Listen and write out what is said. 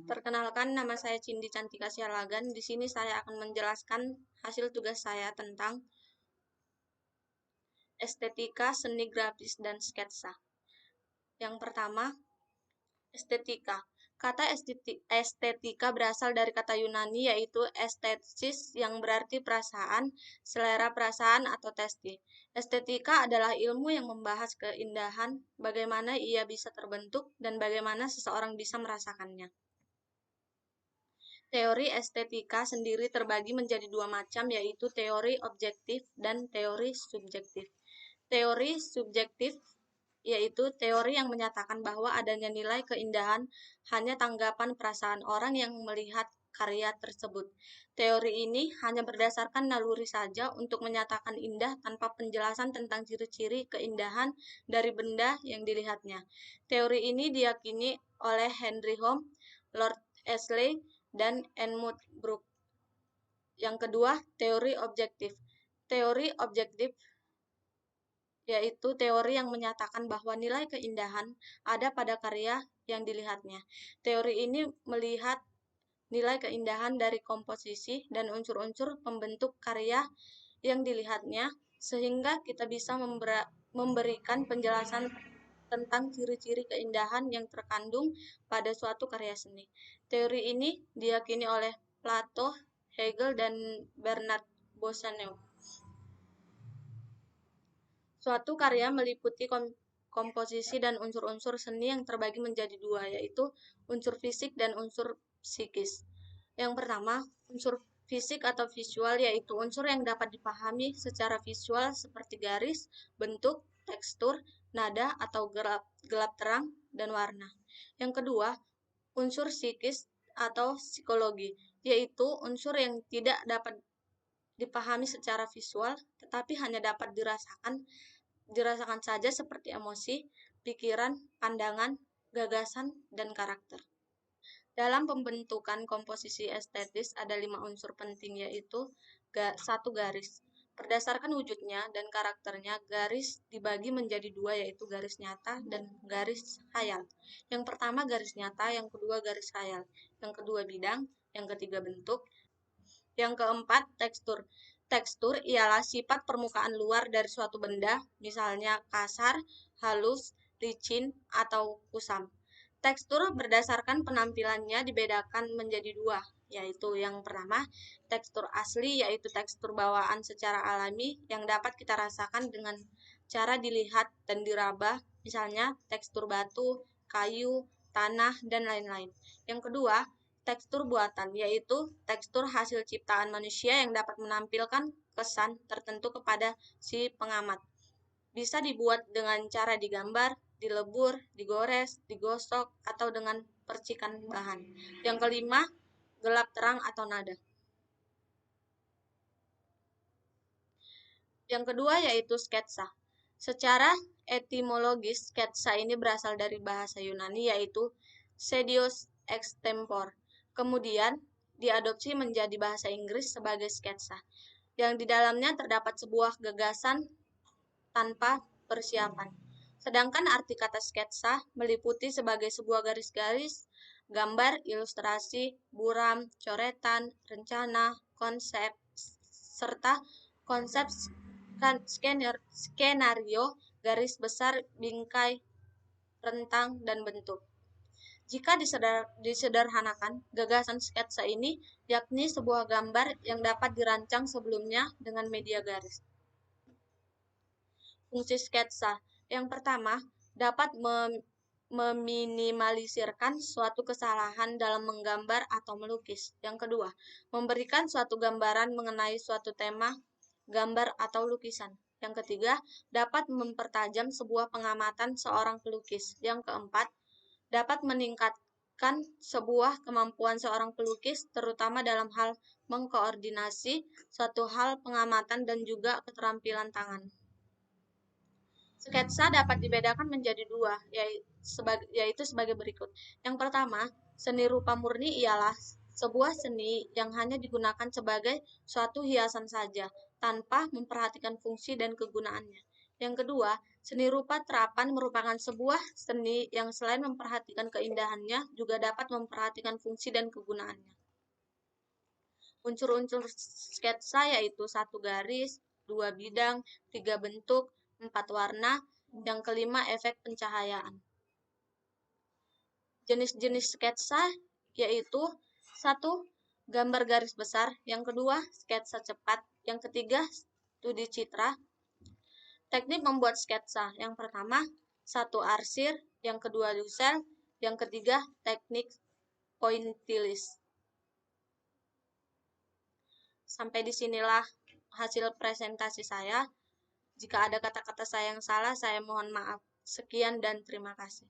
Perkenalkan, nama saya Cindy Cantika Sialagan. Di sini saya akan menjelaskan hasil tugas saya tentang estetika, seni grafis, dan sketsa. Yang pertama, estetika. Kata estetika berasal dari kata Yunani yaitu estesis yang berarti perasaan, selera perasaan atau testi. Estetika adalah ilmu yang membahas keindahan, bagaimana ia bisa terbentuk, dan bagaimana seseorang bisa merasakannya. Teori estetika sendiri terbagi menjadi dua macam, yaitu teori objektif dan teori subjektif. Teori subjektif yaitu teori yang menyatakan bahwa adanya nilai keindahan hanya tanggapan perasaan orang yang melihat karya tersebut. Teori ini hanya berdasarkan naluri saja untuk menyatakan indah tanpa penjelasan tentang ciri-ciri keindahan dari benda yang dilihatnya. Teori ini diyakini oleh Henry Home, Lord Ashley, dan Edmund Burke. Yang kedua, teori objektif. Teori objektif yaitu teori yang menyatakan bahwa nilai keindahan ada pada karya yang dilihatnya. Teori ini melihat nilai keindahan dari komposisi dan unsur-unsur pembentuk karya yang dilihatnya, sehingga kita bisa memberikan penjelasan tentang ciri-ciri keindahan yang terkandung pada suatu karya seni. Teori ini diyakini oleh Plato, Hegel, dan Bernard Bossanov. Suatu karya meliputi komposisi dan unsur-unsur seni yang terbagi menjadi dua, yaitu unsur fisik dan unsur psikis. Yang pertama, unsur fisik atau visual, yaitu unsur yang dapat dipahami secara visual seperti garis, bentuk, tekstur, nada, atau gelap terang, dan warna. Yang kedua, unsur psikis atau psikologi, yaitu unsur yang tidak dapat dipahami secara visual, tetapi hanya dapat dirasakan saja seperti emosi, pikiran, pandangan, gagasan, dan karakter. Dalam pembentukan komposisi estetis ada 5 unsur penting, yaitu 1. Garis. Berdasarkan wujudnya dan karakternya, garis dibagi menjadi dua, yaitu garis nyata dan garis khayal. Yang pertama garis nyata, yang kedua garis khayal, yang kedua bidang, yang ketiga bentuk, yang keempat tekstur. Tekstur ialah sifat permukaan luar dari suatu benda, misalnya kasar, halus, licin, atau kusam. Tekstur berdasarkan penampilannya dibedakan menjadi dua, yaitu yang pertama, tekstur asli, yaitu tekstur bawaan secara alami yang dapat kita rasakan dengan cara dilihat dan diraba, misalnya tekstur batu, kayu, tanah, dan lain-lain. Yang kedua, tekstur buatan, yaitu tekstur hasil ciptaan manusia yang dapat menampilkan kesan tertentu kepada si pengamat. Bisa dibuat dengan cara digambar, dilebur, digores, digosok, atau dengan percikan bahan. Yang kelima, gelap terang atau nada. Yang kedua yaitu sketsa. Secara etimologis, sketsa ini berasal dari bahasa Yunani yaitu sedios extempore. Kemudian diadopsi menjadi bahasa Inggris sebagai sketsa, yang di dalamnya terdapat sebuah gagasan tanpa persiapan. Sedangkan arti kata sketsa meliputi sebagai sebuah garis-garis, gambar, ilustrasi, buram, coretan, rencana, konsep, serta konsep skenario, garis besar, bingkai, rentang, dan bentuk. Jika disederhanakan, gagasan sketsa ini yakni sebuah gambar yang dapat dirancang sebelumnya dengan media garis. Fungsi sketsa. Yang pertama, dapat meminimalisirkan suatu kesalahan dalam menggambar atau melukis. Yang kedua, memberikan suatu gambaran mengenai suatu tema, gambar atau lukisan. Yang ketiga, dapat mempertajam sebuah pengamatan seorang pelukis. Yang keempat, dapat meningkatkan sebuah kemampuan seorang pelukis, terutama dalam hal mengkoordinasi suatu hal pengamatan dan juga keterampilan tangan. Sketsa dapat dibedakan menjadi dua, yaitu sebagai berikut. Yang pertama, seni rupa murni ialah sebuah seni yang hanya digunakan sebagai suatu hiasan saja, tanpa memperhatikan fungsi dan kegunaannya. Yang kedua, Seni rupa terapan merupakan sebuah seni yang selain memperhatikan keindahannya, juga dapat memperhatikan fungsi dan kegunaannya. Unsur-unsur sketsa yaitu 1 garis, 2 bidang, 3 bentuk, 4 warna, yang kelima efek pencahayaan. Jenis-jenis sketsa yaitu 1. Gambar garis besar, yang kedua sketsa cepat, yang ketiga studi citra. Teknik membuat sketsa, yang pertama 1 arsir, yang kedua dusel, yang ketiga teknik pointillis. Sampai disinilah hasil presentasi saya. Jika ada kata-kata saya yang salah, saya mohon maaf. Sekian dan terima kasih.